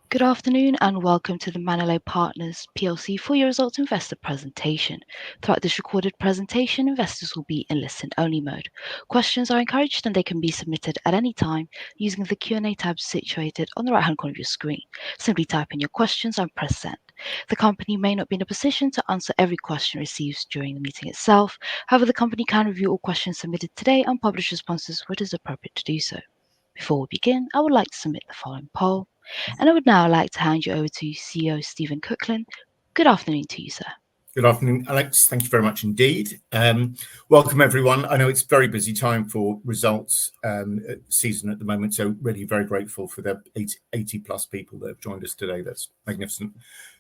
Good afternoon and welcome to the MANOLETE Partners PLC full year results investor presentation. Throughout this recorded presentation, investors will be in listen-only mode. Questions are encouraged and they can be submitted at any time using the Q&A tab situated on the right-hand corner of your screen. Simply type in your questions and press send. The company may not be in a position to answer every question received during the meeting itself. However, the company can review all questions submitted today and publish responses where it is appropriate to do so. Before we begin, I would like to submit the following poll. And I would now like to hand you over to CEO Stephen Cookland. Good afternoon to you, sir. Good afternoon, Alex. Thank you very much indeed. Welcome, everyone. I know it's a very busy time for results season at the moment, so really very grateful for the 80 plus people that have joined us today. That's magnificent.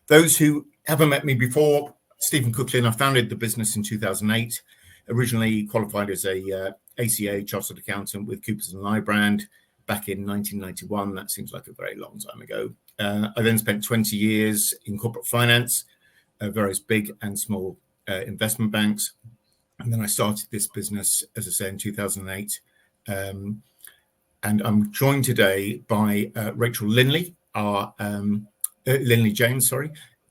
Those who haven't met me before, Stephen Cookland, I founded the business in 2008, originally qualified as a ACA chartered accountant with Coopers & Lybrand back in 1991. That seems like a very long time ago. I then spent 20 years in corporate finance, various big and small investment banks. And then I started this business, as I say, in 2008. And I'm joined today by Rachel Linley, Linley James,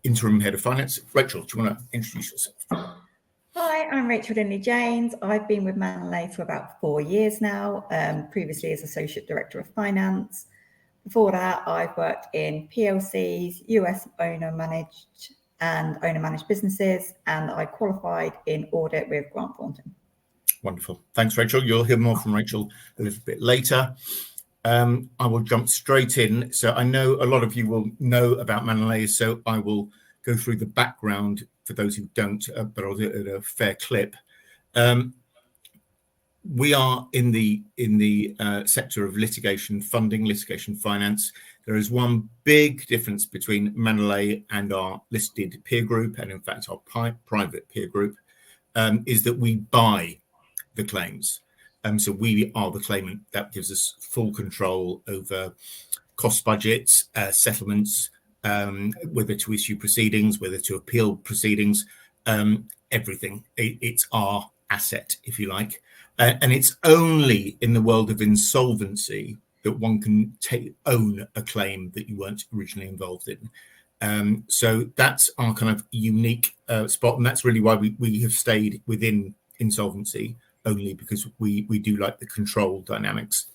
interim head of finance. Rachel, do you want to introduce yourself? Hi, I'm Rachel Linley James. I've been with MANOLETE for about 4 years now, previously as Associate Director of Finance. Before that, I've worked in PLCs, US owner-managed businesses, and I qualified in audit with Grant Thornton. Wonderful. Thanks, Rachel. You'll hear more from Rachel a little bit later. I will jump straight in. So I know a lot of you will know about MANOLETE, so I will go through the background for those who don't, but I'll do it at a fair clip. We are in the sector of litigation funding, litigation finance. There is one big difference between MANOLETE and our listed peer group, and in fact our private peer group, is that we buy the claims. So we are the claimant. That gives us full control over cost budgets, settlements, whether to issue proceedings, whether to appeal proceedings, everything. It's our asset, if you like. And it's only in the world of insolvency that one can own a claim that you weren't originally involved in. So that's our kind of unique spot. And that's really why we have stayed within insolvency, only because we do like the control dynamics.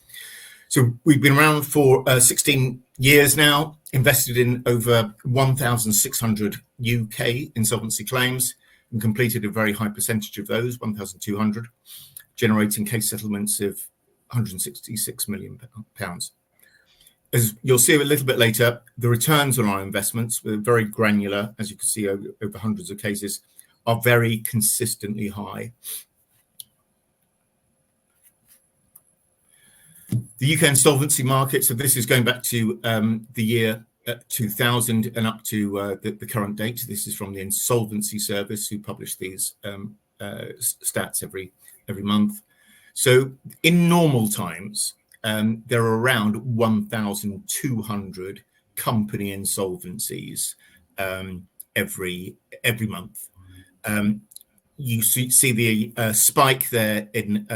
So we've been around for 16 years now, invested in over 1,600 UK insolvency claims, and completed a very high percentage of those, 1,200, generating case settlements of £166 million. As you'll see a little bit later, the returns on our investments were very granular, as you can see over hundreds of cases, are very consistently high. The UK insolvency market, so this is going back to the year 2000 and up to the current date. This is from the Insolvency Service, who publish these stats every month. So in normal times, there are around 1,200 company insolvencies every month. You see the spike there in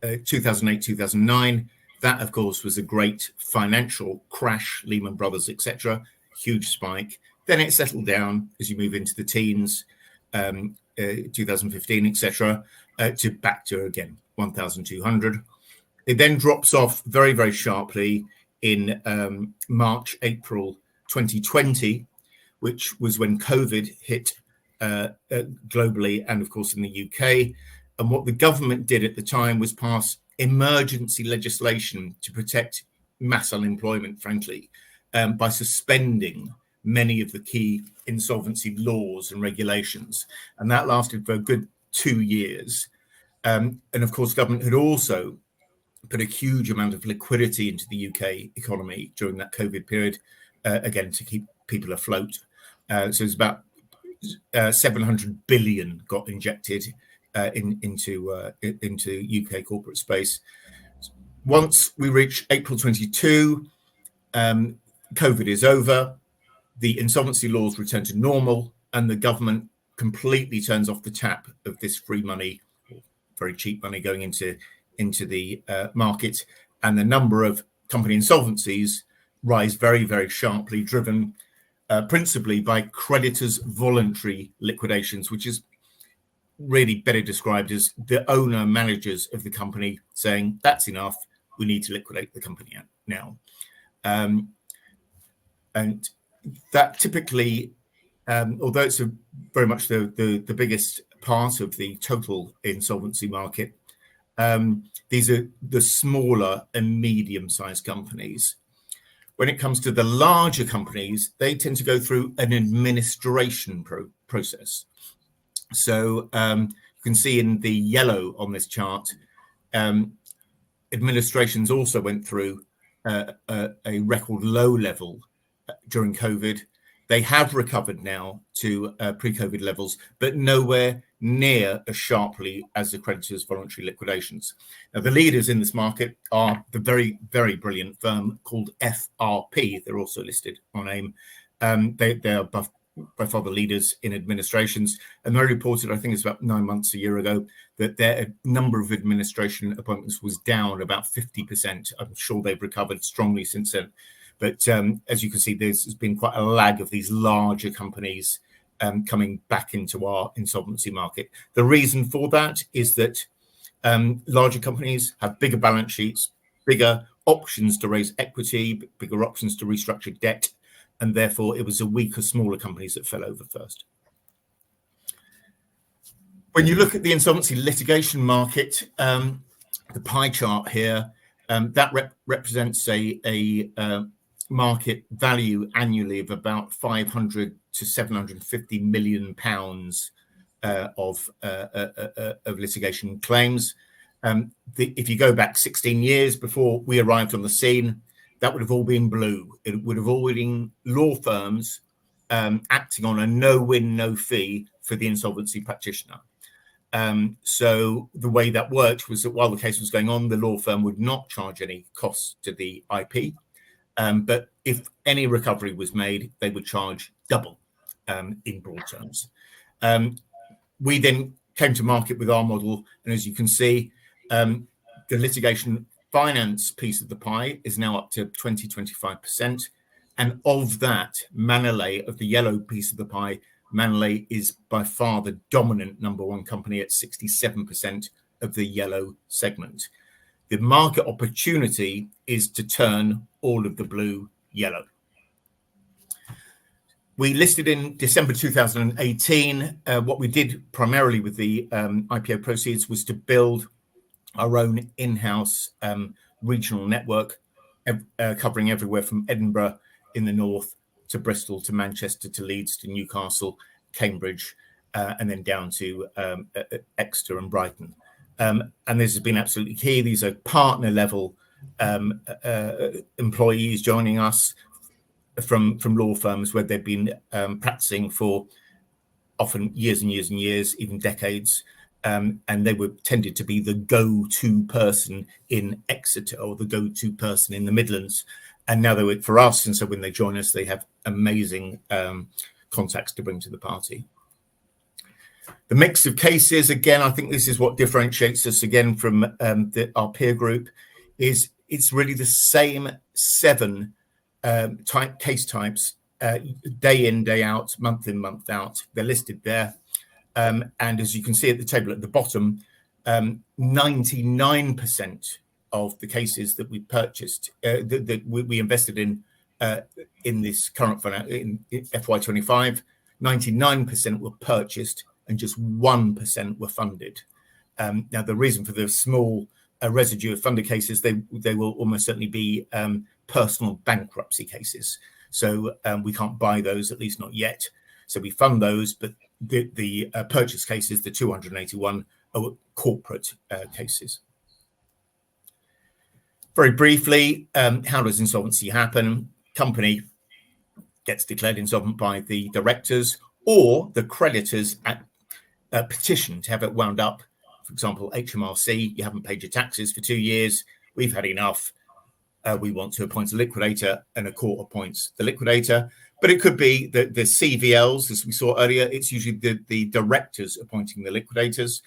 2008, 2009. That, of course, was a great financial crash, Lehman Brothers, etc. Huge spike. Then it settled down as you move into the teens, 2015, etc., to back to, again, 1,200. It then drops off very, very sharply in March, April 2020, which was when COVID hit globally and, of course, in the UK. And what the government did at the time was pass emergency legislation to protect mass unemployment, frankly, by suspending many of the key insolvency laws and regulations. And that lasted for a good 2 years. And of course, government had also put a huge amount of liquidity into the UK economy during that COVID period, again, to keep people afloat. So it's about 700 billion got injected into UK corporate space. Once we reach April 22, COVID is over, the insolvency laws return to normal, and the government completely turns off the tap of this free money, or very cheap money, going into the market, and the number of company insolvencies rise very, very sharply, driven principally by creditors' voluntary liquidations, which is really better described as the owner managers of the company saying, that's enough, we need to liquidate the company now. And that typically, although it's very much the biggest part of the total insolvency market, these are the smaller and medium-sized companies. When it comes to the larger companies, they tend to go through an administration process. So you can see in the yellow on this chart, administrations also went through a record low level during COVID. They have recovered now to pre-COVID levels, but nowhere near as sharply as the creditors' voluntary liquidations. Now, the leaders in this market are the very, very brilliant firm called FRP. They're also listed on AIM. They are by far the leaders in administrations, and they reported, I think it's about 9 months, a year ago, that their number of administration appointments was down about 50%. I'm sure they've recovered strongly since then. But as you can see, there's been quite a lag of these larger companies coming back into our insolvency market. The reason for that is that larger companies have bigger balance sheets, bigger options to raise equity, bigger options to restructure debt, and therefore it was the weaker, smaller companies that fell over first. When you look at the insolvency litigation market, the pie chart here, that represents a market value annually of about 500 to 750 million pounds of litigation claims. If you go back 16 years before we arrived on the scene, that would have all been blue. It would have all been law firms acting on a no-win, no-fee for the insolvency practitioner. So the way that worked was that while the case was going on, the law firm would not charge any costs to the IP. But if any recovery was made, they would charge double in broad terms. We then came to market with our model. And as you can see, the litigation finance piece of the pie is now up to 20-25%. And of that, Manolete, of the yellow piece of the pie, Manolete is by far the dominant number one company at 67% of the yellow segment. The market opportunity is to turn all of the blue yellow. We listed in December 2018. What we did primarily with the IPO proceeds was to build our own in-house regional network, covering everywhere from Edinburgh in the north to Bristol to Manchester to Leeds to Newcastle, Cambridge, and then down to Exeter and Brighton. And this has been absolutely key. These are partner level employees joining us from law firms where they've been practicing for often years and years and years, even decades. And they were tended to be the go-to person in Exeter or the go-to person in the Midlands. And now they work for us. And so when they join us, they have amazing contacts to bring to the party. The mix of cases, again, I think this is what differentiates us again from our peer group, is it's really the same 7 case types, day in, day out, month in, month out. They're listed there. And as you can see at the table at the bottom, 99% of the cases that we purchased, that we invested in this current in FY25, 99% were purchased and just 1% were funded. Now, the reason for the small residue of funded cases, they will almost certainly be personal bankruptcy cases. So we can't buy those, at least not yet. So we fund those, but the purchase cases, the 281, are corporate cases. Very briefly, how does insolvency happen? Company gets declared insolvent by the directors, or the creditors petition to have it wound up. For example, HMRC, you haven't paid your taxes for 2 years. We've had enough. We want to appoint a liquidator, and a court appoints the liquidator. But it could be the CVLs, as we saw earlier. It's usually the directors appointing the liquidators.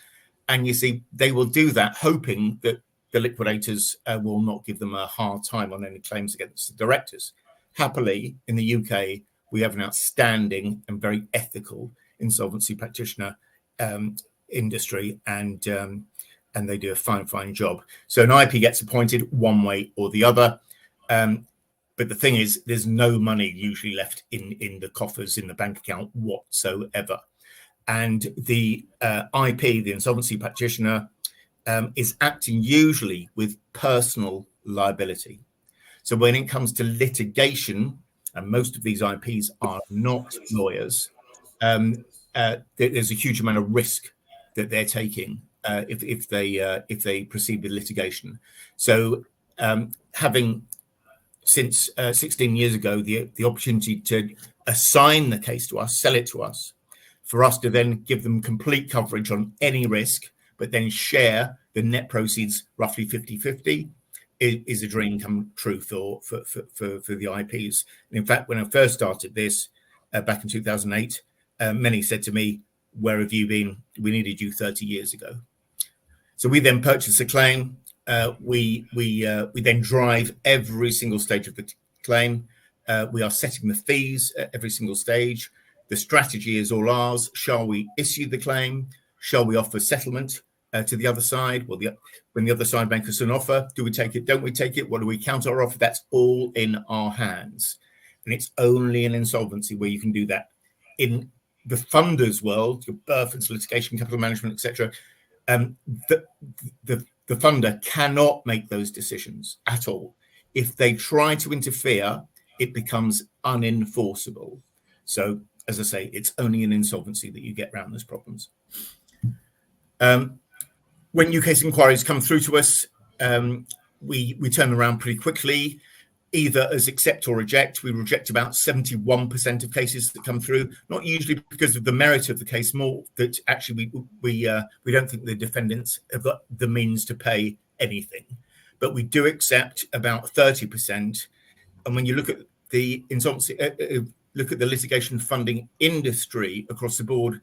And you see, they will do that hoping that the liquidators will not give them a hard time on any claims against the directors. Happily, in the UK, we have an outstanding and very ethical insolvency practitioner industry, and they do a fine job. So an IP gets appointed one way or the other. But the thing is, there's no money usually left in the coffers in the bank account whatsoever. And the IP, the insolvency practitioner, is acting usually with personal liability. So when it comes to litigation, and most of these IPs are not lawyers, there's a huge amount of risk that they're taking if they proceed with litigation. So having since 16 years ago the opportunity to assign the case to us, sell it to us, for us to then give them complete coverage on any risk, but then share the net proceeds roughly 50-50 is a dream come true for the IPs. And in fact, when I first started this back in 2008, many said to me, "Where have you been? We needed you 30 years ago." So we then purchase a claim. We then drive every single stage of the claim. We are setting the fees at every single stage. The strategy is all ours. Shall we issue the claim? Shall we offer settlement to the other side? Well, when the other side makes us an offer, do we take it? Don't we take it? What do we counter our offer? That's all in our hands. And it's only in insolvency where you can do that. In the funders world, your Burford's, litigation, capital management, etc., the funder cannot make those decisions at all. If they try to interfere, it becomes unenforceable. So, as I say, it's only in insolvency that you get around those problems. When new case inquiries come through to us, we turn around pretty quickly, either as accept or reject. We reject about 71% of cases that come through, not usually because of the merit of the case, more that actually we don't think the defendants have got the means to pay anything. But we do accept about 30%. And when you look at the insolvency, look at the litigation funding industry across the board,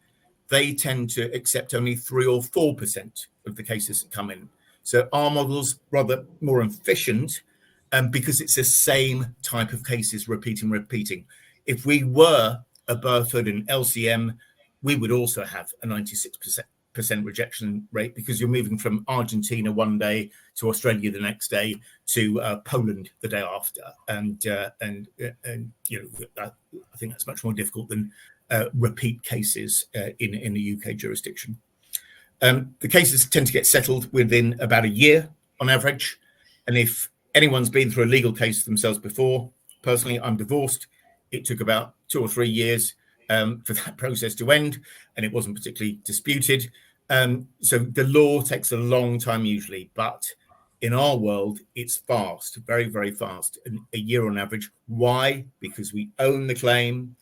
they tend to accept only 3 or 4% of the cases that come in. So our model's rather more efficient because it's the same type of cases repeating. If we were a Burford and LCM, we would also have a 96% rejection rate because you're moving from Argentina one day to Australia the next day to Poland the day after, and you know, I think that's much more difficult than repeat cases in the UK jurisdiction. The cases tend to get settled within about a year on average, and if anyone's been through a legal case themselves before, personally, I'm divorced. It took about 2 or 3 years for that process to end, and it wasn't particularly disputed. So the law takes a long time usually, but in our world, it's fast, very, very fast, a year on average. Why? Because we own the claim.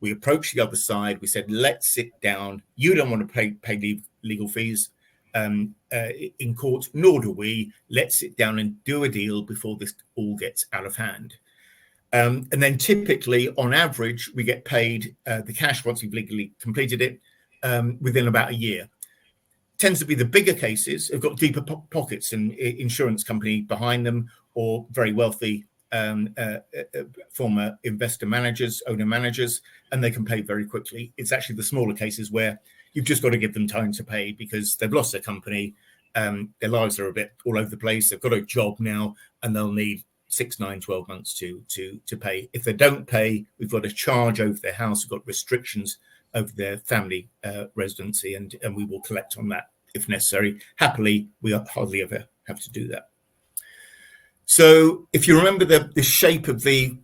We approach the other side. We said, let's sit down. You don't want to pay legal fees in court, nor do we. Let's sit down and do a deal before this all gets out of hand. And then typically, on average, we get paid the cash once we've legally completed it within about a year. Tends to be the bigger cases have got deeper pockets and insurance company behind them, or very wealthy former investor managers, owner managers, and they can pay very quickly. It's actually the smaller cases where you've just got to give them time to pay because they've lost their company, their lives are a bit all over the place, they've got a job now, and they'll need 6, 9, 12 months to pay. If they don't pay, we've got a charge over their house, we've got restrictions over their family residency, and we will collect on that if necessary. Happily, we hardly ever have to do that. So if you remember the shape of the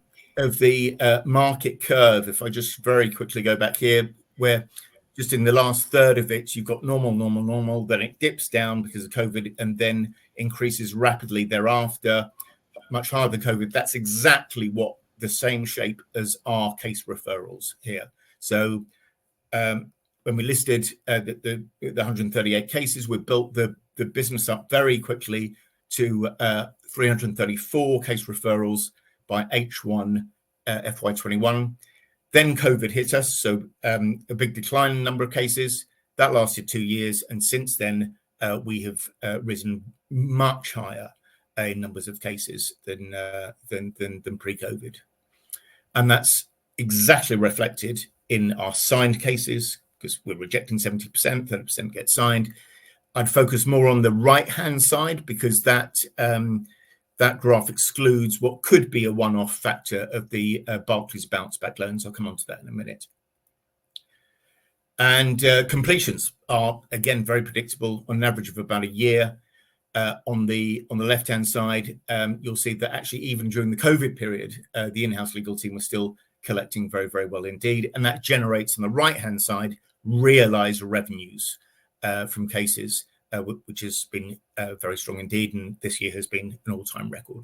market curve, if I just very quickly go back here, where just in the last third of it, you've got normal, then it dips down because of COVID and then increases rapidly thereafter, much higher than COVID. That's exactly what the same shape as our case referrals here. So when we listed the 138 cases, we built the business up very quickly to 334 case referrals by H1 FY21. Then COVID hit us, so a big decline in number of cases. That lasted 2 years, and since then we have risen much higher in numbers of cases than pre-COVID. And that's exactly reflected in our signed cases, because we're rejecting 70%, 30% get signed. I'd focus more on the right-hand side, because that graph excludes what could be a one-off factor of the Barclays bounce back loans. I'll come on to that in a minute. And completions are, again, very predictable, on an average of about a year. On the left-hand side, you'll see that actually even during the COVID period, the in-house legal team was still collecting very, very well indeed. And that generates on the right-hand side realised revenues from cases, which has been very strong indeed. And this year has been an all-time record.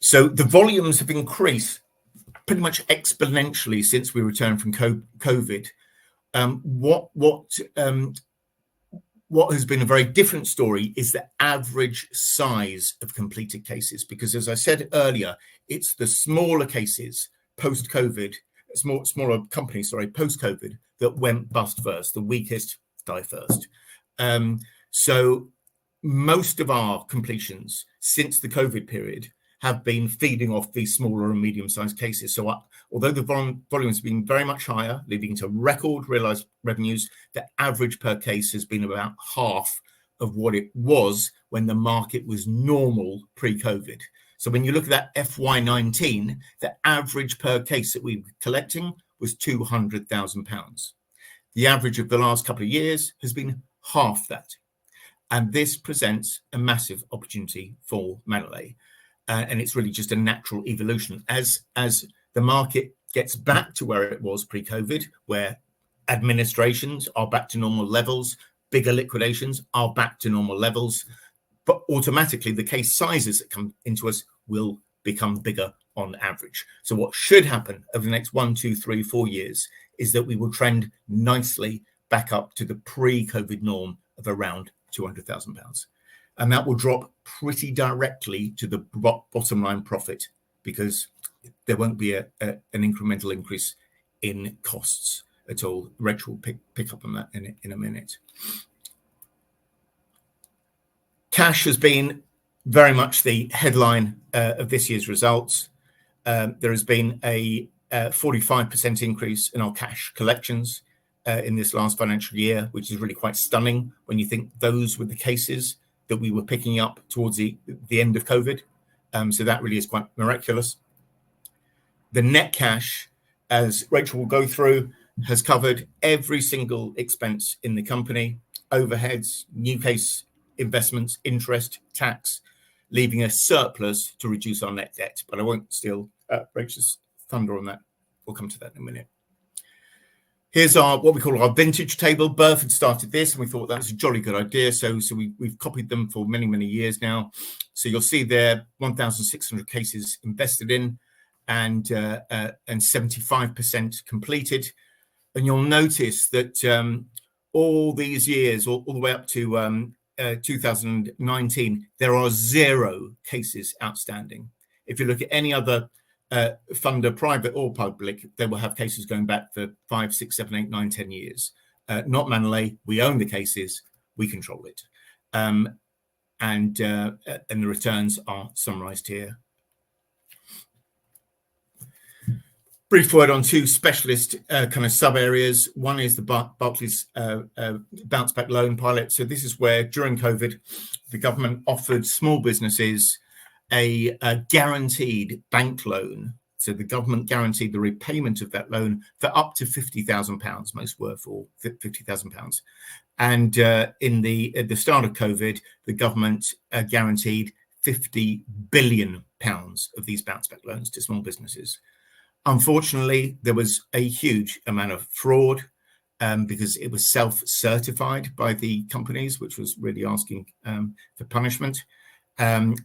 So the volumes have increased pretty much exponentially since we returned from COVID. What has been a very different story is the average size of completed cases, because as I said earlier, it's the smaller cases post-COVID, smaller companies, post-COVID, that went bust first, the weakest die first. So most of our completions since the COVID period have been feeding off these smaller and medium-sized cases. So although the volume has been very much higher, leading to record realised revenues, the average per case has been about half of what it was when the market was normal pre-COVID. So when you look at that FY19, the average per case that we were collecting was £200,000. The average of the last couple of years has been half that. And this presents a massive opportunity for Manolete. And it's really just a natural evolution. As the market gets back to where it was pre-COVID, where administrations are back to normal levels, bigger liquidations are back to normal levels, but automatically the case sizes that come into us will become bigger on average. So what should happen over the next 1, 2, 3, 4 years is that we will trend nicely back up to the pre-COVID norm of around £200,000. And that will drop pretty directly to the bottom line profit, because there won't be an incremental increase in costs at all. Rachel will pick up on that in a minute. Cash has been very much the headline of this year's results. There has been a 45% increase in our cash collections in this last financial year, which is really quite stunning when you think those were the cases that we were picking up towards the end of COVID. So that really is quite miraculous. The net cash, as Rachel will go through, has covered every single expense in the company: overheads, new case investments, interest, tax, leaving a surplus to reduce our net debt. But I won't steal Rachel's thunder on that. We'll come to that in a minute. Here's what we call our vintage table. Burf had started this, and we thought that was a jolly good idea. So we've copied them for many, many years now. So you'll see there 1,600 cases invested in, and 75% completed. And you'll notice that all these years, all the way up to 2019, there are 0 cases outstanding. If you look at any other funder, private or public, they will have cases going back for 5, 6, 7, 8, 9, 10 years. Not Manolete. We own the cases, we control it, and the returns are summarised here. Brief word on 2 specialist kind of sub areas. One is the Barclays bounce back loan pilot. So this is where during COVID, the government offered small businesses a guaranteed bank loan. So the government guaranteed the repayment of that loan for up to £50,000. Most were for £50,000. And at the start of COVID, the government guaranteed £50 billion of these bounce back loans to small businesses. Unfortunately, there was a huge amount of fraud because it was self-certified by the companies, which was really asking for punishment. And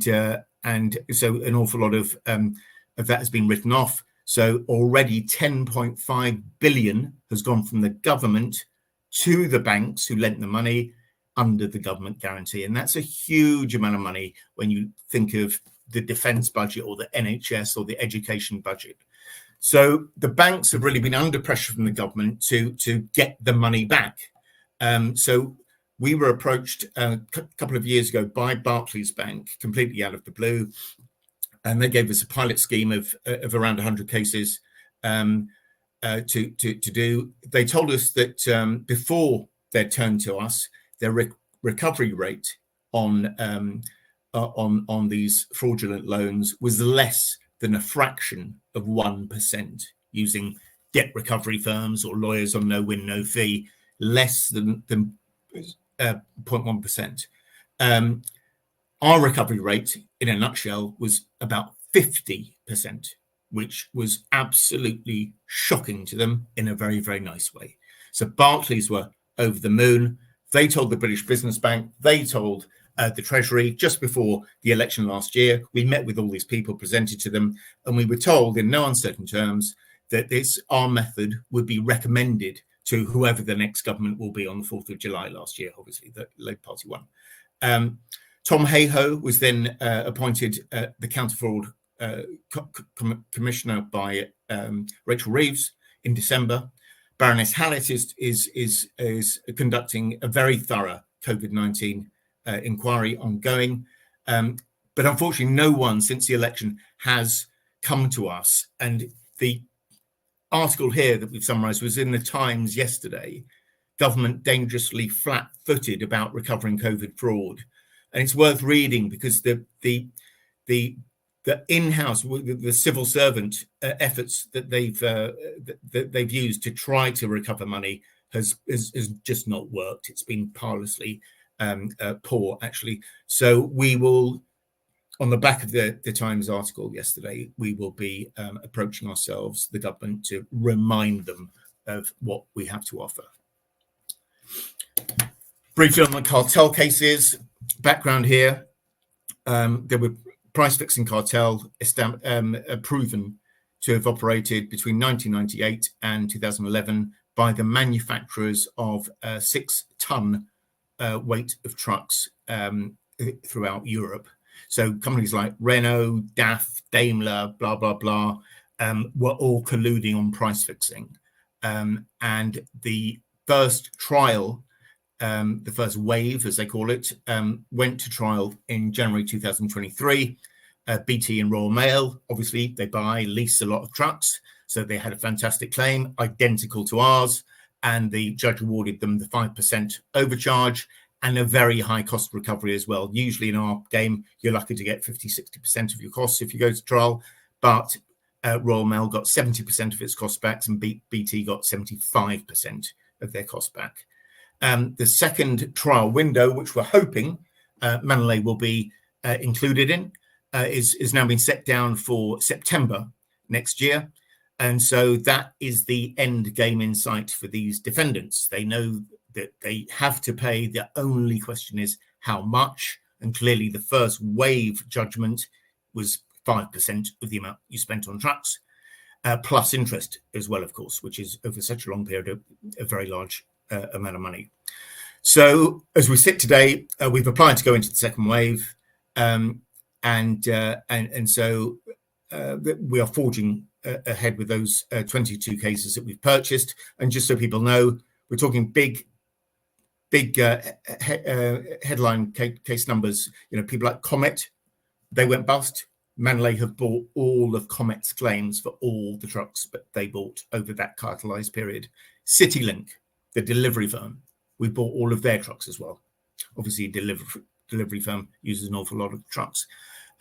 so an awful lot of that has been written off. So already 10.5 billion has gone from the government to the banks who lent the money under the government guarantee. And that's a huge amount of money when you think of the defence budget or the NHS or the education budget. So the banks have really been under pressure from the government to get the money back. So we were approached a couple of years ago by Barclays Bank, completely out of the blue, and they gave us a pilot scheme of around 100 cases to do. They told us that before their turn to us, their recovery rate on these fraudulent loans was less than a fraction of 1%, using debt recovery firms or lawyers on no win, no fee, less than 0.1%. Our recovery rate, in a nutshell, was about 50%, which was absolutely shocking to them in a very, very nice way. So Barclays were over the moon. They told the British Business Bank, they told the Treasury just before the election last year. We met with all these people, presented to them, and we were told in no uncertain terms that our method would be recommended to whoever the next government will be on the 4th of July last year. Obviously, the Labour Party won. Tom Hayhoe was then appointed the counter-fraud commissioner by Rachel Reeves in December. Baroness Hallett is conducting a very thorough COVID-19 inquiry ongoing. But unfortunately, no one since the election has come to us. And the article here that we've summarised was in the Times yesterday. Government dangerously flat-footed about recovering COVID fraud. And it's worth reading because the in-house, the civil servant efforts that they've used to try to recover money has just not worked. It's been parlously poor, actually. So we will, on the back of the Times article yesterday, we will be approaching ourselves, the government, to remind them of what we have to offer. Briefly on the cartel cases, background here, there were price fixing cartel proven to have operated between 1998 and 2011 by the manufacturers of 6-ton weight of trucks throughout Europe. So companies like Renault, DAF, Daimler, blah, blah, blah, were all colluding on price fixing. And the first trial, the first wave, as they call it, went to trial in January 2023. BT and Royal Mail, obviously, they lease a lot of trucks. So they had a fantastic claim, identical to ours. And the judge awarded them the 5% overcharge and a very high cost recovery as well. Usually in our game, you're lucky to get 50, 60% of your costs if you go to trial. But Royal Mail got 70% of its costs back and BT got 75% of their costs back. The second trial window, which we're hoping MANOLETE will be included in, is now been set down for September next year. And so that is the end game in sight for these defendants. They know that they have to pay. The only question is how much. And clearly the first wave judgment was 5% of the amount you spent on trucks, plus interest as well, of course, which is over such a long period, a very large amount of money. So as we sit today, we've applied to go into the second wave. And so we are forging ahead with those 22 cases that we've purchased. And just so people know, we're talking big headline case numbers. You know, people like Comet, they went bust. MANOLETE have bought all of Comet's claims for all the trucks that they bought over that cartelised period. CityLink, the delivery firm, we bought all of their trucks as well. Obviously, a delivery firm uses an awful lot of trucks.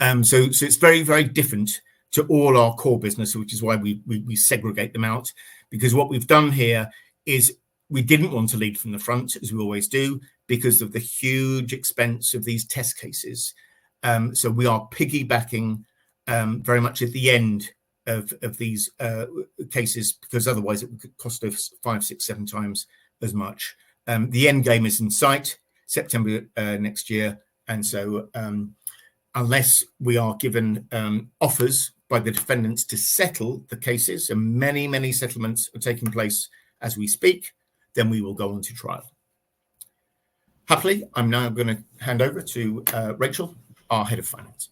So it's very, very different to all our core business, which is why we segregate them out. Because what we've done here is we didn't want to lead from the front, as we always do, because of the huge expense of these test cases. So we are piggybacking very much at the end of these cases, because otherwise it would cost us 5, 6, 7 times as much. The end game is in sight, September next year. And so unless we are given offers by the defendants to settle the cases, and many, many settlements are taking place as we speak, then we will go on to trial. Happily, I'm now going to hand over to Rachel, our Head of Finance.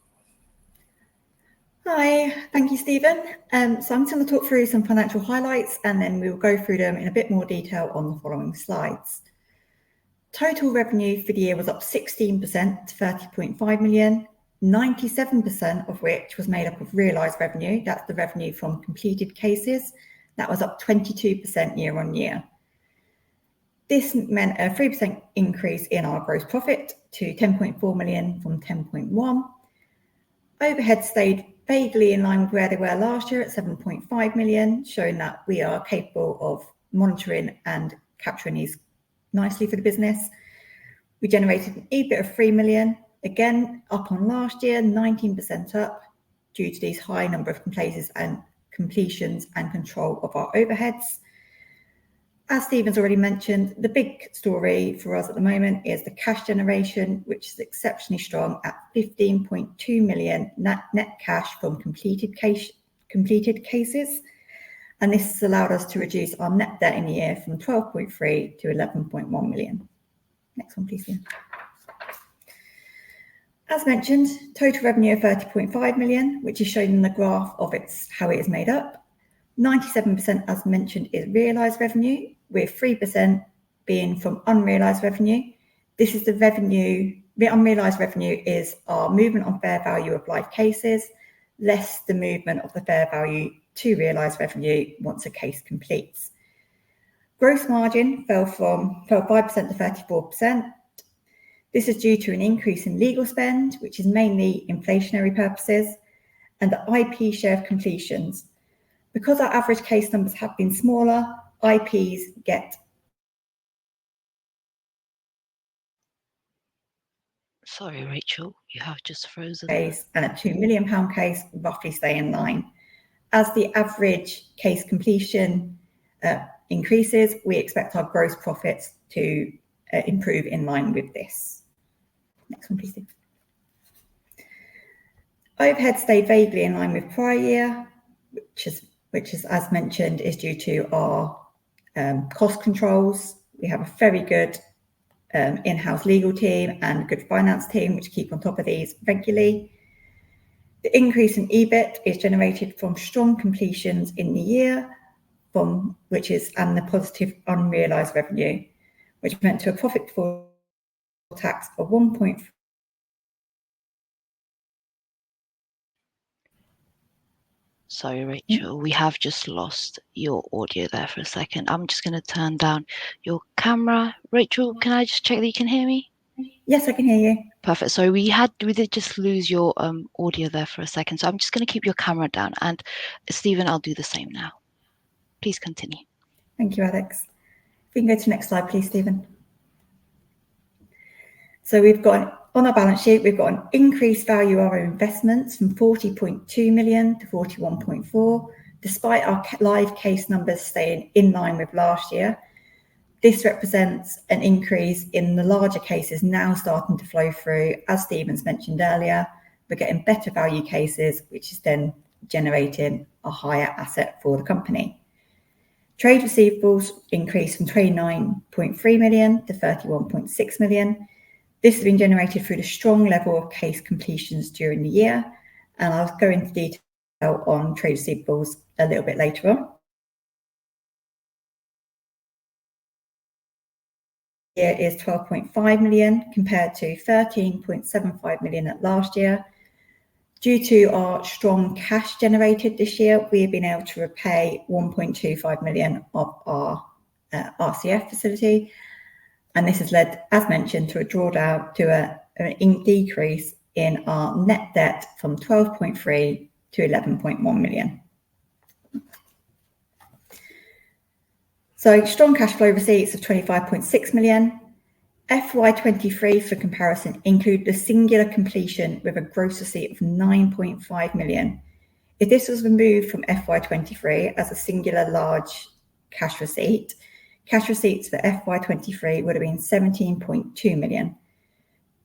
Hi, thank you, Stephen. So I'm going to talk through some financial highlights, and then we will go through them in a bit more detail on the following slides. Total revenue for the year was up 16% to 30.5 million, 97% of which was made up of realised revenue. That's the revenue from completed cases. That was up 22% year on year. This meant a 3% increase in our gross profit to 10.4 million from 10.1. Overhead stayed vaguely in line with where they were last year at 7.5 million, showing that we are capable of monitoring and capturing these nicely for the business. We generated an EBIT of 3 million, again up on last year, 19% up due to these high number of cases and completions and control of our overheads. As Stephen's already mentioned, the big story for us at the moment is the cash generation, which is exceptionally strong at 15.2 million net cash from completed cases. And this has allowed us to reduce our net debt in the year from 12.3 to 11.1 million. Next one, please, Stephen. As mentioned, total revenue of 30.5 million, which is shown in the graph of how it is made up. 97%, as mentioned, is realised revenue, with 3% being from unrealised revenue. This is the revenue. The unrealised revenue is our movement on fair value of live cases, less the movement of the fair value to realised revenue once a case completes. Gross margin fell 5% to 34%. This is due to an increase in legal spend, which is mainly inflationary purposes, and the IP share of completions. Because our average case numbers have been smaller, IPs get... Sorry, Rachel, you have just frozen. Case and a £2 million case roughly stay in line. As the average case completion increases, we expect our gross profits to improve in line with this. Next one, please. Overhead stayed vaguely in line with prior year, which is, as mentioned, is due to our cost controls. We have a very good in-house legal team and good finance team, which keep on top of these regularly. The increase in EBIT is generated from strong completions in the year, and the positive unrealised revenue, which meant to a profit before tax of 1.4. Sorry, Rachel, we have just lost your audio there for a second. I'm just going to turn down your camera. Rachel, can I just check that you can hear me? Yes, I can hear you. Perfect. So we did just lose your audio there for a second. So I'm just going to keep your camera down. And Stephen, I'll do the same now. Please continue. Thank you, Alex. If we can go to the next slide, please, Stephen. So we've got, on our balance sheet, we've got an increased value of our investments from 40.2 million to 41.4, despite our live case numbers staying in line with last year. This represents an increase in the larger cases now starting to flow through. As Stephen's mentioned earlier, we're getting better value cases, which is then generating a higher asset for the company. Trade receivables increased from 29.3 million to 31.6 million. This has been generated through the strong level of case completions during the year, and I'll go into detail on trade receivables a little bit later on. Year is 12.5 million compared to 13.75 million at last year. Due to our strong cash generated this year, we have been able to repay 1.25 million of our RCF facility. And this has led, as mentioned, to a drawdown to a decrease in our net debt from 12.3 to 11.1 million. So strong cash flow receipts of 25.6 million. FY23, for comparison, include the singular completion with a gross receipt of 9.5 million. If this was removed from FY23 as a singular large cash receipts for FY23 would have been 17.2 million.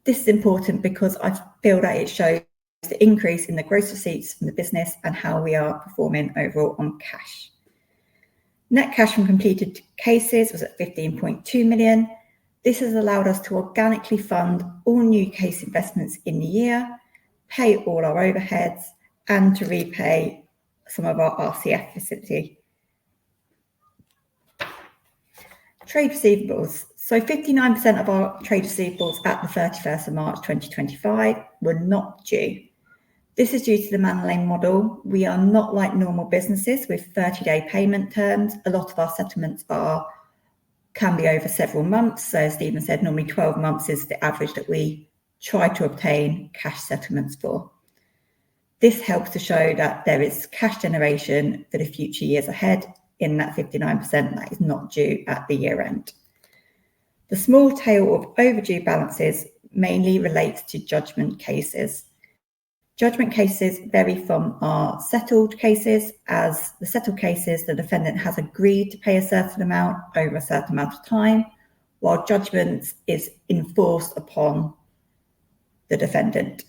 This is important because I feel that it shows the increase in the gross receipts from the business and how we are performing overall on cash. Net cash from completed cases was at 15.2 million. This has allowed us to organically fund all new case investments in the year, pay all our overheads, and to repay some of our RCF facility. Trade receivables. So 59% of our trade receivables at the 31st of March 2025 were not due. This is due to the Manolete model. We are not like normal businesses with 30-day payment terms. A lot of our settlements can be over several months. So as Stephen said, normally 12 months is the average that we try to obtain cash settlements for. This helps to show that there is cash generation for the future years ahead in that 59% that is not due at the year end. The small tail of overdue balances mainly relates to judgment cases. Judgment cases vary from our settled cases. As the settled cases, the defendant has agreed to pay a certain amount over a certain amount of time, while judgments is enforced upon the defendant.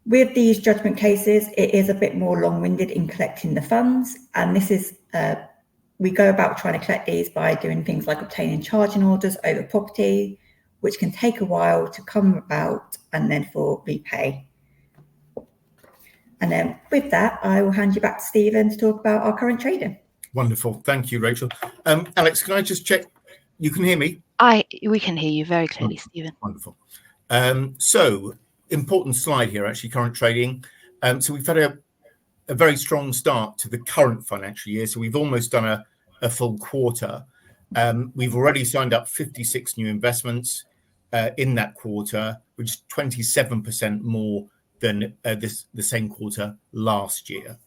With these judgment cases, it is a bit more long-winded in collecting the funds, and this is we go about trying to collect these by doing things like obtaining charging orders over property, which can take a while to come about and then for repay. And then with that, I will hand you back to Stephen to talk about our current trading. Wonderful. Thank you, Rachel. Alex, can I just check? You can hear me? We can hear you very clearly, Stephen. Wonderful. So, important slide here, actually, current trading. So we've had a very strong start to the current financial year. So we've almost done a full quarter. We've already signed up 56 new investments in that quarter, which is 27% more than the same quarter last year.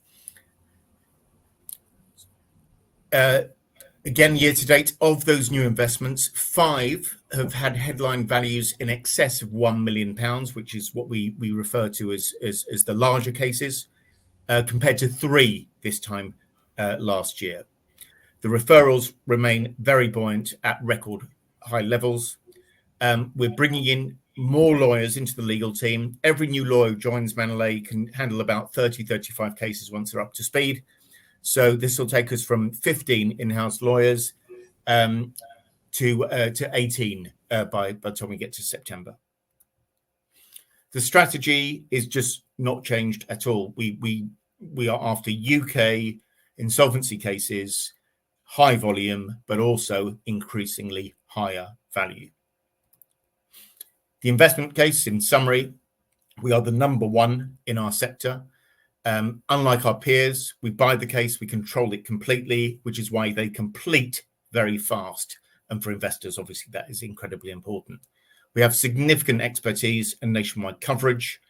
Again, year to date, of those new investments, 5 have had headline values in excess of £1 million, which is what we refer to as the larger cases, compared to 3 this time last year. The referrals remain very buoyant at record high levels. We're bringing in more lawyers into the legal team. Every new lawyer who joins Manolete can handle about 30-35 cases once they're up to speed. So this will take us from 15 in-house lawyers to 18 by the time we get to September. The strategy is just not changed at all. We are after UK insolvency cases, high volume, but also increasingly higher value. The investment case, in summary, we are the number one in our sector. Unlike our peers, we buy the case, we control it completely, which is why they complete very fast. And for investors, obviously, that is incredibly important. We have significant expertise and nationwide coverage.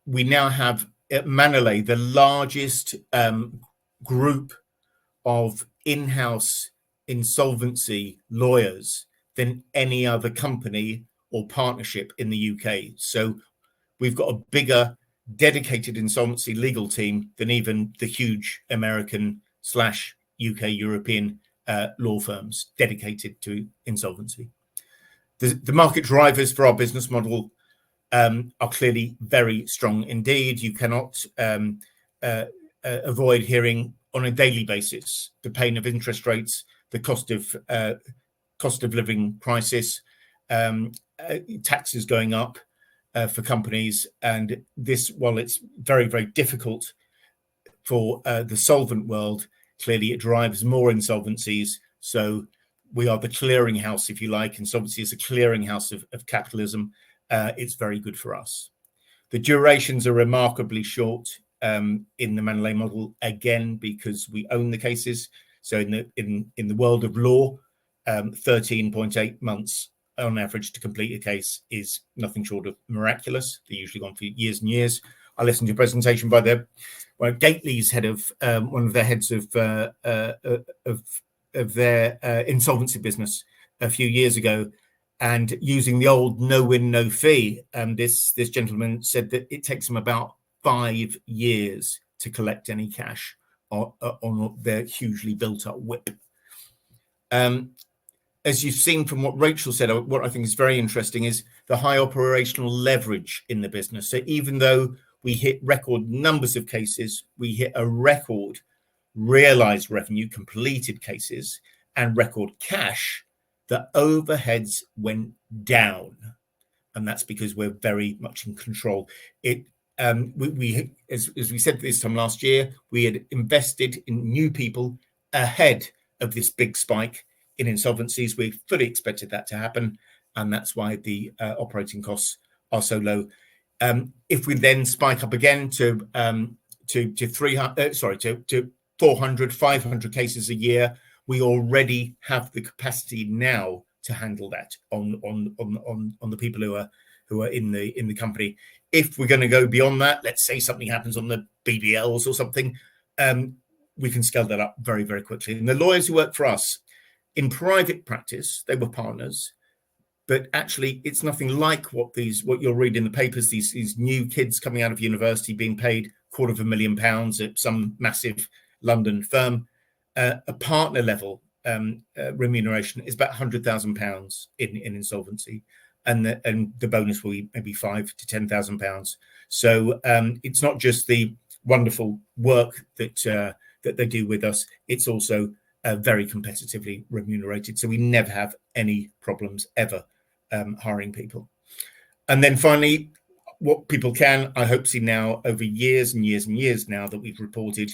We now have at Manolete the largest group of in-house insolvency lawyers than any other company or partnership in the UK. So we've got a bigger dedicated insolvency legal team than even the huge American/UK European law firms dedicated to insolvency. The market drivers for our business model are clearly very strong indeed. You cannot avoid hearing on a daily basis the pain of interest rates, the cost of living crisis, taxes going up for companies, and this, while it's very, very difficult for the solvent world, clearly it drives more insolvencies. So we are the clearinghouse, if you like. Insolvency is a clearinghouse of capitalism. It's very good for us. The durations are remarkably short in the Manolete model, again, because we own the cases. So in the world of law, 13.8 months on average to complete a case is nothing short of miraculous. They're usually gone for years and years. I listened to a presentation by Gately's head of one of their heads of their insolvency business a few years ago, and using the old no win no fee. This gentleman said that it takes them about 5 years to collect any cash on their hugely built up WIP. As you've seen from what Rachel said, what I think is very interesting is the high operational leverage in the business. So even though we hit record numbers of cases, we hit a record realized revenue, completed cases, and record cash, the overheads went down. And that's because we're very much in control. As we said this time last year, we had invested in new people ahead of this big spike in insolvencies. We fully expected that to happen, and that's why the operating costs are so low. If we then spike up again to 400, 500 cases a year, we already have the capacity now to handle that on the people who are in the company. If we're going to go beyond that, let's say something happens on the BBLs or something, we can scale that up very, very quickly. And the lawyers who work for us in private practice, they were partners, but actually it's nothing like what you'll read in the papers, these new kids coming out of university being paid £250,000 at some massive London firm. A partner level remuneration is about £100,000 in insolvency, and the bonus will be maybe £5,000 to £10,000. So it's not just the wonderful work that they do with us; it's also very competitively remunerated. So we never have any problems ever hiring people. And then finally, what people can, I hope, see now over years and years and years now that we've reported,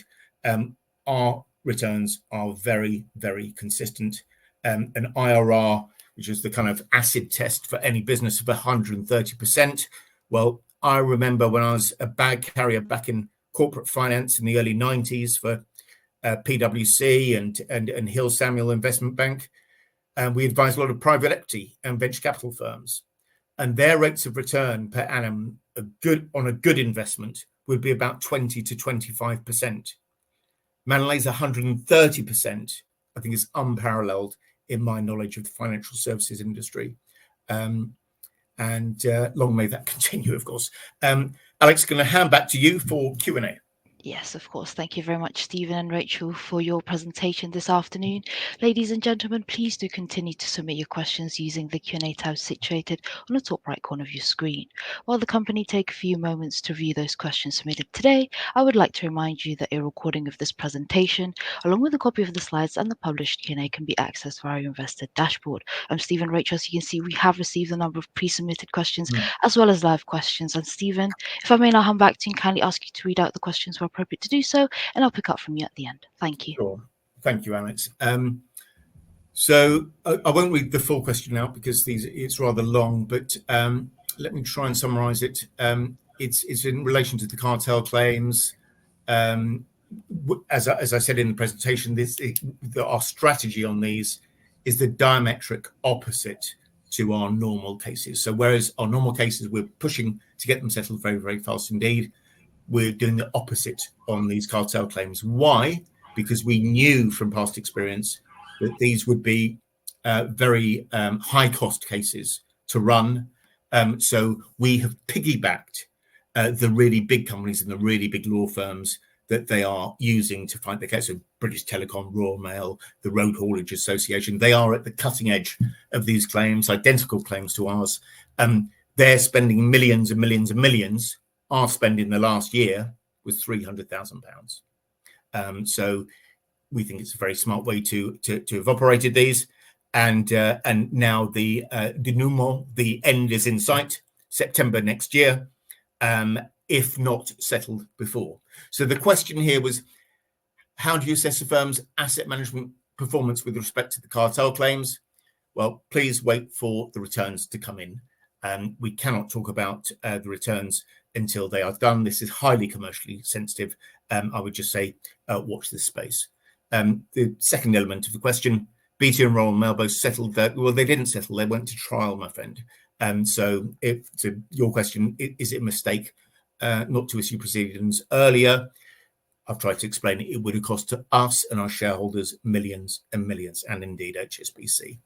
our returns are very, very consistent. An IRR, which is the kind of acid test for any business, of 130%. Well, I remember when I was a bag carrier back in corporate finance in the early 90s for PwC and Hill Samuel Investment Bank, and we advised a lot of private equity and venture capital firms, and their rates of return per annum on a good investment would be about 20 to 25%. Manolete's 130%, I think, is unparalleled in my knowledge of the financial services industry. And long may that continue, of course. Alex, going to hand back to you for Q&A. Yes, of course. Thank you very much, Stephen and Rachel, for your presentation this afternoon. Ladies and gentlemen, please do continue to submit your questions using the Q&A tab situated on the top right corner of your screen. While the company take a few moments to review those questions submitted today, I would like to remind you that a recording of this presentation, along with a copy of the slides and the published Q&A, can be accessed via your investor dashboard. Stephen, Rachel, as you can see, we have received a number of pre-submitted questions as well as live questions. And Stephen, if I may now hand back to you and kindly ask you to read out the questions where appropriate to do so, and I'll pick up from you at the end. Thank you. Sure. Thank you, Alex. So I won't read the full question out because it's rather long, but let me try and summarize it. It's in relation to the cartel claims. As I said in the presentation, our strategy on these is the diametric opposite to our normal cases. So whereas our normal cases, we're pushing to get them settled very, very fast indeed, we're doing the opposite on these cartel claims. Why? Because we knew from past experience that these would be very high cost cases to run. So we have piggybacked the really big companies and the really big law firms that they are using to fight the case. So British Telecom, Royal Mail, the Road Haulage Association, they are at the cutting edge of these claims, identical claims to ours. They're spending millions and millions and millions. Our spend in the last year was £300,000. So we think it's a very smart way to have operated these. And now the denouement, the end is in sight, September next year, if not settled before. So the question here was, how do you assess a firm's asset management performance with respect to the cartel claims? Well, please wait for the returns to come in. We cannot talk about the returns until they are done. This is highly commercially sensitive. I would just say, watch this space. The second element of the question, BT and Royal Mail both settled that. Well, they didn't settle. They went to trial, my friend. So to your question, is it a mistake not to issue proceedings earlier? I've tried to explain it. It would have cost to us and our shareholders millions and millions, and indeed HSBC.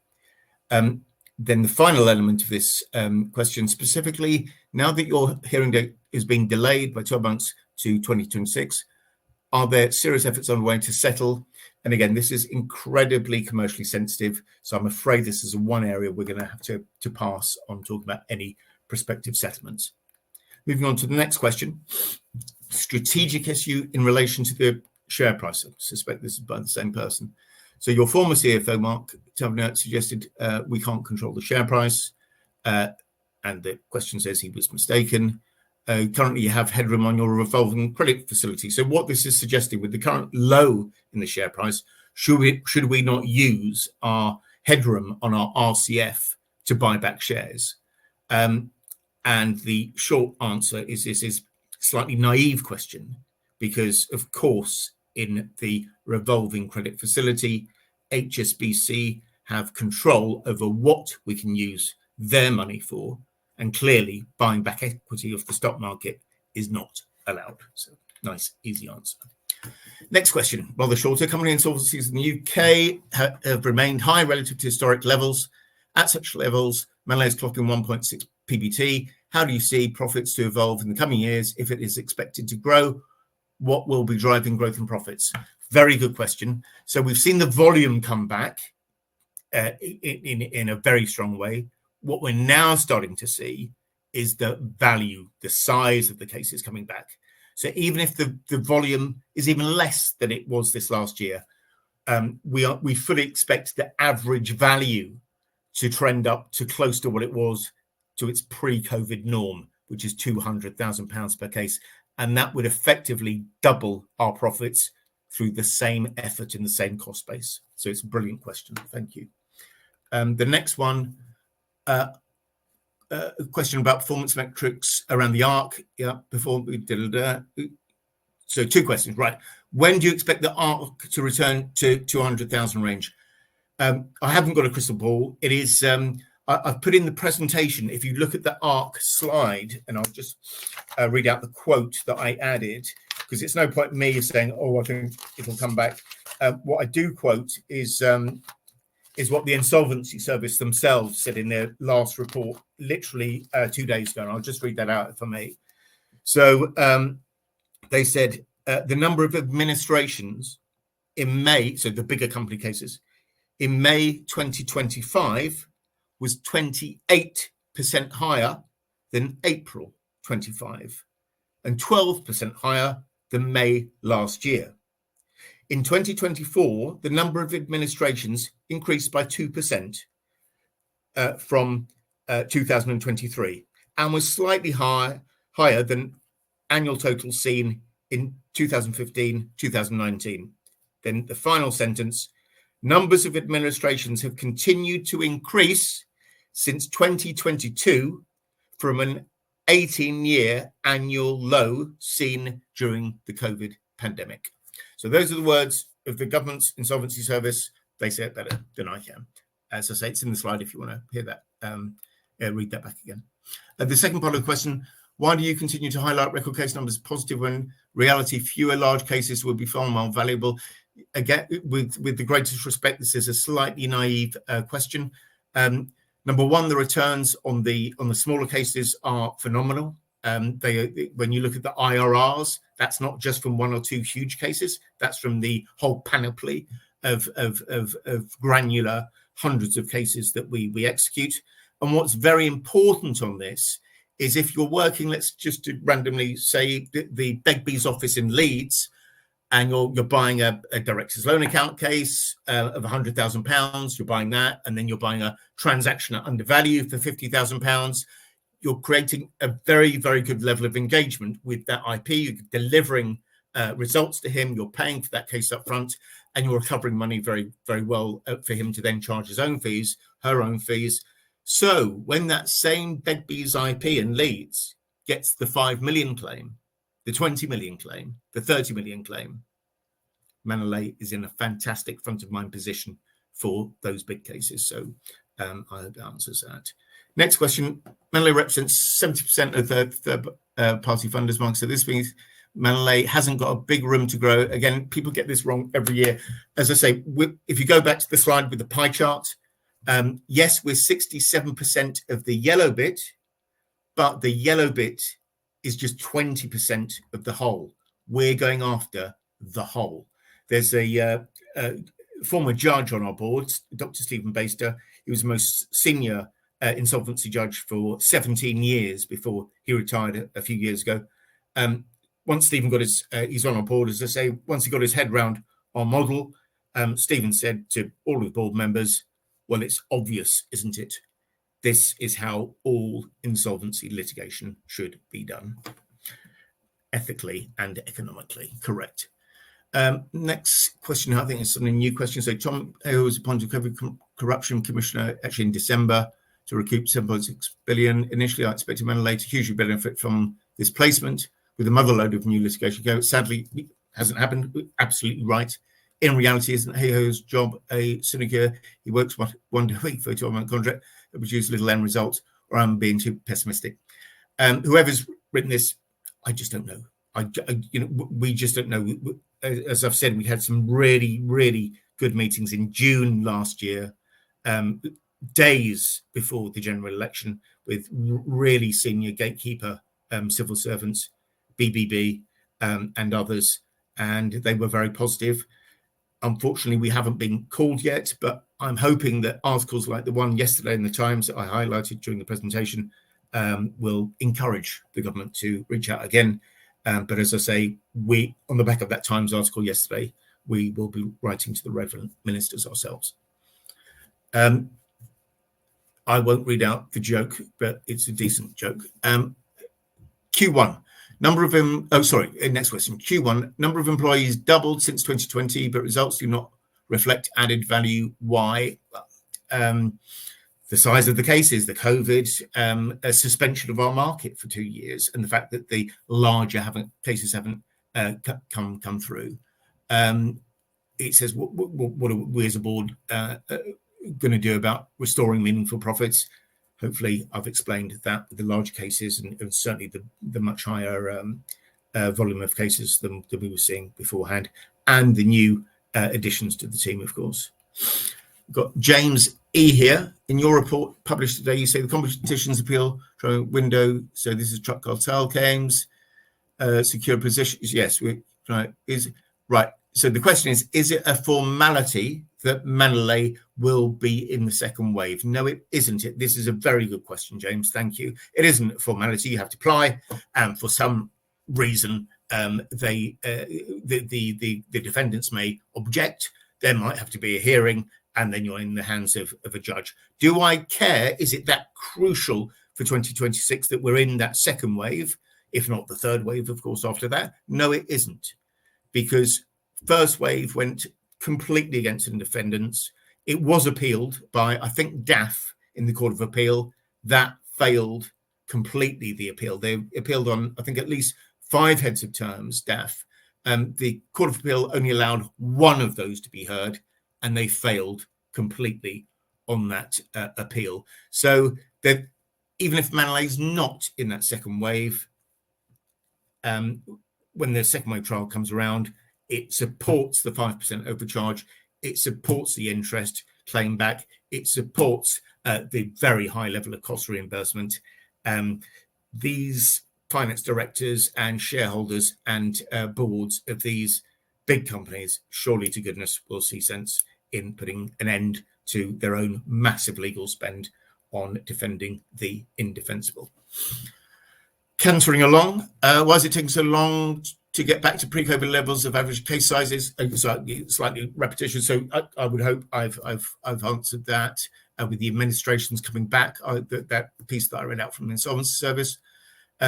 Then the final element of this question, specifically, now that your hearing date is being delayed by 12 months to 2026, are there serious efforts underway to settle? And again, this is incredibly commercially sensitive, so I'm afraid this is one area we're going to have to pass on talking about any prospective settlements. Moving on to the next question, strategic issue in relation to the share price. I suspect this is by the same person. So your former CFO, Mark Tavernier, suggested we can't control the share price, and the question says he was mistaken. Currently, you have headroom on your revolving credit facility. So what this is suggesting, with the current low in the share price, should we not use our headroom on our RCF to buy back shares? And the short answer is this is a slightly naive question, because of course in the revolving credit facility, HSBC have control over what we can use their money for, and clearly buying back equity of the stock market is not allowed. So nice, easy answer. Next question, rather shorter. Company insolvencies in the UK have remained high relative to historic levels. At such levels, Manolete is clocking 1.6 PBT. How do you see profits to evolve in the coming years? If it is expected to grow, what will be driving growth in profits? Very good question. So we've seen the volume come back in a very strong way. What we're now starting to see is the value, the size of the cases coming back. So even if the volume is even less than it was this last year, we fully expect the average value to trend up to close to what it was to its pre-COVID norm, which is £200,000 per case. And that would effectively double our profits through the same effort in the same cost base. So it's a brilliant question. Thank you. The next one, a question about performance metrics around the ARC. Yeah, before we did it. So two questions, right? When do you expect the ARC to return to 200,000 range? I haven't got a crystal ball. It is, I've put in the presentation, if you look at the ARC slide, and I'll just read out the quote that I added, because it's no point me saying, oh, I think it'll come back. What I do quote is what the Insolvency Service themselves said in their last report, literally 2 days ago. And I'll just read that out if I may. So they said the number of administrations in May, so the bigger company cases, in May 2025 was 28% higher than April 25 and 12% higher than May last year. In 2024, the number of administrations increased by 2% from 2023 and was slightly higher than annual totals seen in 2015, 2019. Then the final sentence, numbers of administrations have continued to increase since 2022 from an 18-year annual low seen during the COVID pandemic. So those are the words of the government's Insolvency Service. They say it better than I can. As I say, it's in the slide if you want to hear that, read that back again. The second part of the question, why do you continue to highlight record case numbers positive when reality fewer large cases would be far more valuable? Again, with the greatest respect, this is a slightly naive question. Number one, the returns on the smaller cases are phenomenal. When you look at the IRRs, that's not just from one or two huge cases. That's from the whole panoply of granular hundreds of cases that we execute. And what's very important on this is if you're working, let's just randomly say the Begbie's office in Leeds, and you're buying a director's loan account case of £100,000, you're buying that, and then you're buying a transaction at undervalue for £50,000. You're creating a very, very good level of engagement with that IP. You're delivering results to him. You're paying for that case up front, and you're recovering money very, very well for him to then charge his own fees, her own fees. So when that same Begbie's IP in Leeds gets the 5 million claim, the 20 million claim, the 30 million claim, Manolete is in a fantastic front of mind position for those big cases. So I hope that answers that. Next question. Manolete represents 70% of the third-party funders market. So this means Manolete hasn't got a big room to grow. Again, people get this wrong every year. As I say, if you go back to the slide with the pie chart, yes, we're 67% of the yellow bit, but the yellow bit is just 20% of the whole. We're going after the whole. There's a former judge on our board, Dr. Stephen Baster. He was the most senior insolvency judge for 17 years before he retired a few years ago. Once Stephen got he's on our board, as I say, once he got his head round our model, Stephen said to all of the board members, well, it's obvious, isn't it? This is how all insolvency litigation should be done. Ethically and economically correct. Next question, I think is something new question. So Tom Ayo was appointed corruption commissioner actually in December to recoup 7.6 billion. Initially, I expected Manolete to hugely benefit from this placement with a mother load of new litigation go. Sadly, it hasn't happened. Absolutely right. In reality, isn't Ayo's job a sinecure? He works one day a week for a 12-month contract that produces little end results, or I'm being too pessimistic. Whoever's written this, I just don't know. We just don't know. As I've said, we had some really, really good meetings in June last year, days before the general election, with really senior gatekeeper civil servants, BBB, and others, and they were very positive. Unfortunately, we haven't been called yet, but I'm hoping that articles like the one yesterday in the Times that I highlighted during the presentation will encourage the government to reach out again. But as I say, we, on the back of that Times article yesterday, we will be writing to the relevant ministers ourselves. I won't read out the joke, but it's a decent joke. Q1, number of next question. Q1, number of employees doubled since 2020, but results do not reflect added value. Why? The size of the cases, the COVID, a suspension of our market for 2 years, and the fact that the larger cases haven't come through. It says, what are we as a board going to do about restoring meaningful profits? Hopefully, I've explained that with the large cases and certainly the much higher volume of cases than we were seeing beforehand, and the new additions to the team, of course. We've got James E here. In your report published today, you say the competitions appeal window. So this is truck cartel claims, secure positions. Yes, right. So the question is it a formality that Manolete will be in the second wave? No, it isn't. This is a very good question, James. Thank you. It isn't a formality. You have to apply, and for some reason, the defendants may object. There might have to be a hearing, and then you're in the hands of a judge. Do I care? Is it that crucial for 2026 that we're in that second wave, if not the third wave, of course, after that? No, it isn't, because first wave went completely against the defendants. It was appealed by, I think, DAF in the Court of Appeal. That failed completely, the appeal. They appealed on, I think, at least 5 heads of terms, DAF. The Court of Appeal only allowed one of those to be heard, and they failed completely on that appeal. So that even if Manolete is not in that second wave, when the second wave trial comes around, it supports the 5% overcharge. It supports the interest claim back. It supports the very high level of cost reimbursement. These finance directors and shareholders and boards of these big companies, surely to goodness, will see sense in putting an end to their own massive legal spend on defending the indefensible. Cantering along, why is it taking so long to get back to pre-COVID levels of average case sizes? Slightly repetition. So I would hope I've answered that with the administrations coming back. That piece that I read out from the Insolvency Service.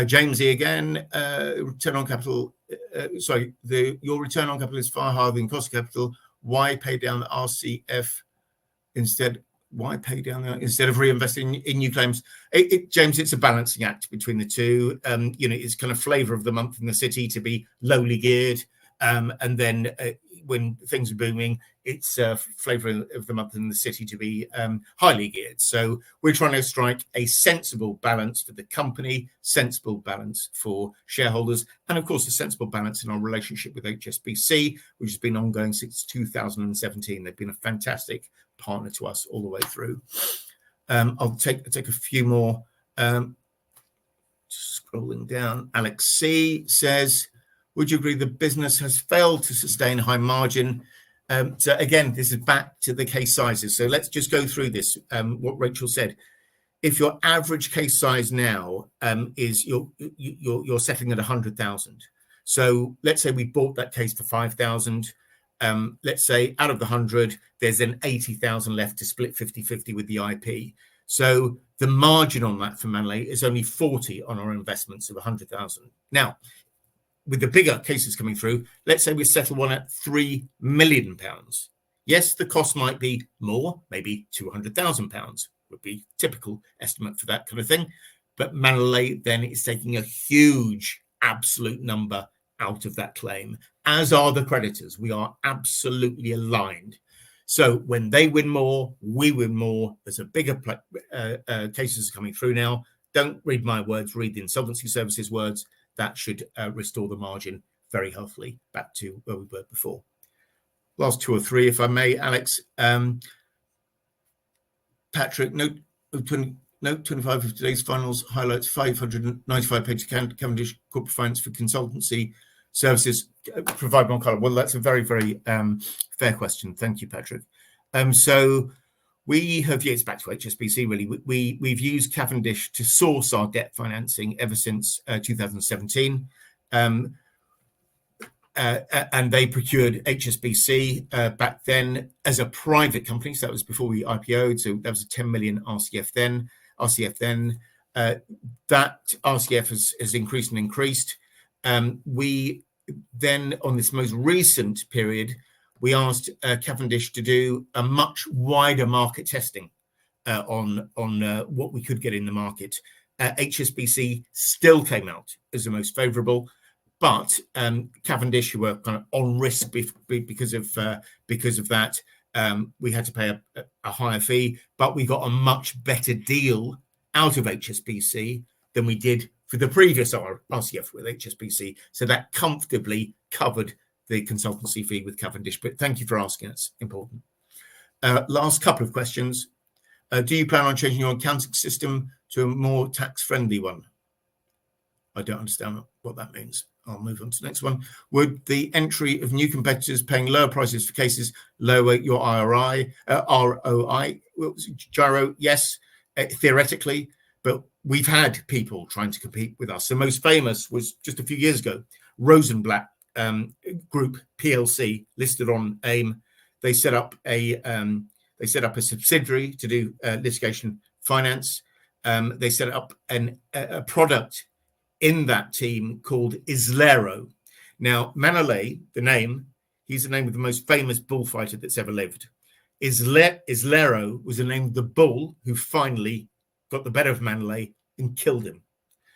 James E again. Return on capital. Your return on capital is far higher than cost of capital. Why pay down the RCF instead? Why pay down instead of reinvesting in new claims? James, it's a balancing act between the two. It's kind of flavour of the month in the city to be lowly geared, and then when things are booming, it's flavour of the month in the city to be highly geared. So we're trying to strike a sensible balance for the company, sensible balance for shareholders, and of course a sensible balance in our relationship with HSBC, which has been ongoing since 2017. They've been a fantastic partner to us all the way through. I'll take a few more. Scrolling down, Alex C says, would you agree the business has failed to sustain high margin? So again, this is back to the case sizes. So let's just go through this. What Rachel said. If your average case size now is you're settling at 100,000. So let's say we bought that case for 5,000. Let's say out of the 100, there's then 80,000 left to split 50-50 with the IP. So the margin on that for Manolete is only 40 on our investments of 100,000. Now, with the bigger cases coming through, let's say we settle one at £3 million. Yes, the cost might be more, maybe £200,000 would be typical estimate for that kind of thing. But Manolete then is taking a huge absolute number out of that claim, as are the creditors. We are absolutely aligned. So when they win more, we win more. There's a bigger cases coming through now. Don't read my words, read the Insolvency Services words. That should restore the margin very healthily back to where we were before. Last two or three, if I may, Alex. Patrick, note 25 of today's finals highlights 595 pages Cavendish Corporate Finance for consultancy services. Provide more colour. Well, that's a very, very fair question. Thank you, Patrick. So we have, it's back to HSBC really. We've used Cavendish to source our debt financing ever since 2017. And they procured HSBC back then as a private company. So that was before we IPO'd. So that was a 10 million RCF then. That RCF has increased and increased. We then, on this most recent period, we asked Cavendish to do a much wider market testing on what we could get in the market. HSBC still came out as the most favourable, but Cavendish, who were kind of on risk because of that, we had to pay a higher fee, but we got a much better deal out of HSBC than we did for the previous RCF with HSBC. So that comfortably covered the consultancy fee with Cavendish. But thank you for asking. It's important. Last couple of questions. Do you plan on changing your accounting system to a more tax-friendly one? I don't understand what that means. I'll move on to the next one. Would the entry of new competitors paying lower prices for cases lower your ROI? Gyro, yes, theoretically, but we've had people trying to compete with us. The most famous was just a few years ago, Rosenblatt Group PLC, listed on AIM. They set up a subsidiary to do litigation finance. They set up a product in that team called Islero. Now, Manolete, the name, he's the name of the most famous bullfighter that's ever lived. Islero was the name of the bull who finally got the better of Manolete and killed him.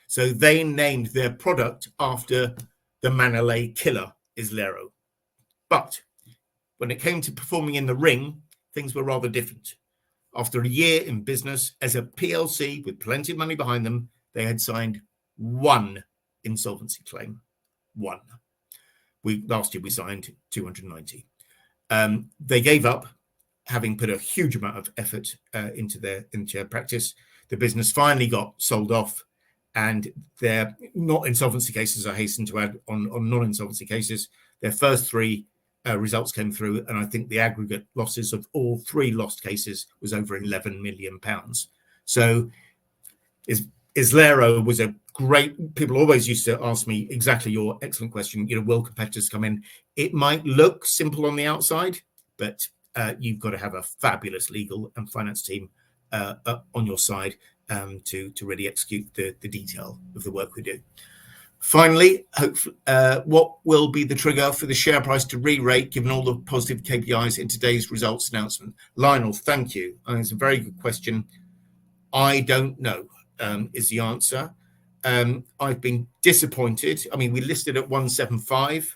So they named their product after the Manolete killer, Islero. But when it came to performing in the ring, things were rather different. After a year in business as a PLC with plenty of money behind them, they had signed one insolvency claim. One. Last year we signed 290. They gave up, having put a huge amount of effort into their practice. The business finally got sold off, and they're not insolvency cases, I hasten to add, on non-insolvency cases. Their first three results came through, and I think the aggregate losses of all three lost cases was over £11 million. So Islero was a great, people always used to ask me exactly your excellent question, will competitors come in? It might look simple on the outside, but you've got to have a fabulous legal and finance team on your side to really execute the detail of the work we do. Finally, what will be the trigger for the share price to re-rate given all the positive KPIs in today's results announcement? Lionel, thank you. It's a very good question. I don't know is the answer. I've been disappointed. I mean, we listed at 175.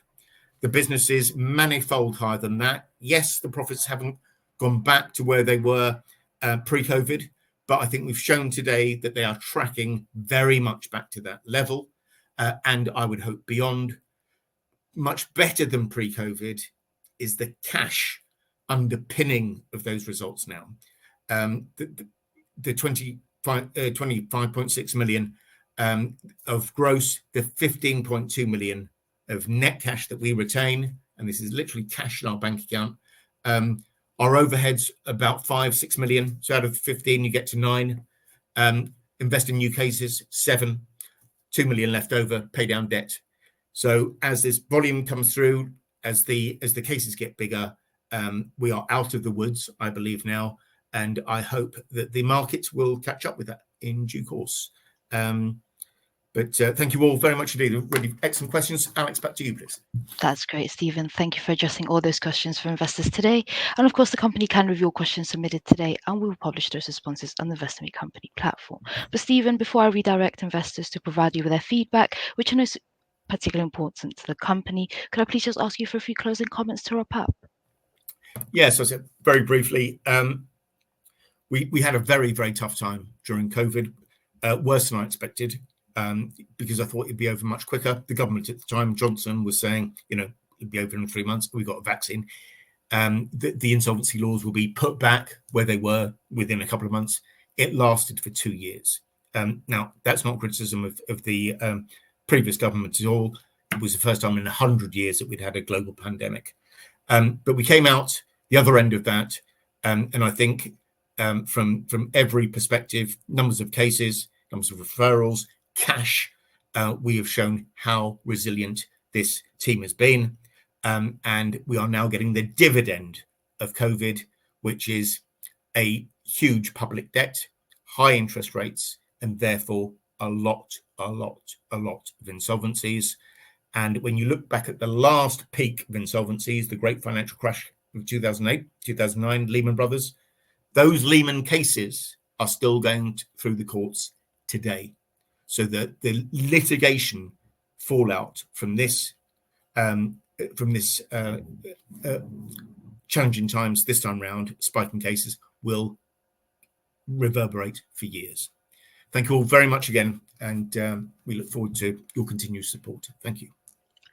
The business is manifold higher than that. Yes, the profits haven't gone back to where they were pre-COVID, but I think we've shown today that they are tracking very much back to that level. And I would hope beyond. Much better than pre-COVID is the cash underpinning of those results now. The 25.6 million of gross, the 15.2 million of net cash that we retain, and this is literally cash in our bank account. Our overheads about 5-6 million. So out of 15, you get to 9. Invest in new cases, 7. 2 million left over, pay down debt. So as this volume comes through, as the cases get bigger, we are out of the woods, I believe now, and I hope that the markets will catch up with that in due course. But thank you all very much indeed. Really excellent questions. Alex, back to you, please. That's great, Stephen. Thank you for addressing all those questions for investors today. And of course, the company can review all questions submitted today, and we will publish those responses on the Investor Meet Company platform. But Stephen, before I redirect investors to provide you with their feedback, which I know is particularly important to the company, could I please just ask you for a few closing comments to wrap up? Yes, I said very briefly. We had a very, very tough time during COVID, worse than I expected, because I thought it'd be over much quicker. The government at the time, Johnson, was saying, it'd be over in 3 months. We got a vaccine. The insolvency laws will be put back where they were within a couple of months. It lasted for 2 years. Now, that's not criticism of the previous government at all. It was the first time in 100 years that we'd had a global pandemic. But we came out the other end of that, and I think from every perspective, numbers of cases, numbers of referrals, cash, we have shown how resilient this team has been. And we are now getting the dividend of COVID, which is a huge public debt, high interest rates, and therefore a lot of insolvencies. And when you look back at the last peak of insolvencies, the great financial crash of 2008, 2009, Lehman Brothers, those Lehman cases are still going through the courts today. So the litigation fallout from this challenging times this time round, spiking cases, will reverberate for years. Thank you all very much again, and we look forward to your continued support. Thank you.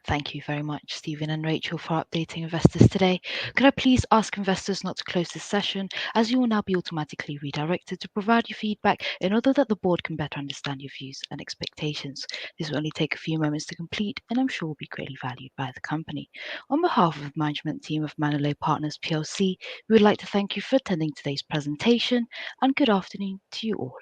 Thank you very much, Stephen and Rachel, for updating investors today. Could I please ask investors not to close this session, as you will now be automatically redirected to provide your feedback in order that the board can better understand your views and expectations. This will only take a few moments to complete, and I'm sure will be greatly valued by the company. On behalf of the management team of MANOLETE Partners PLC, we would like to thank you for attending today's presentation, and good afternoon to you all.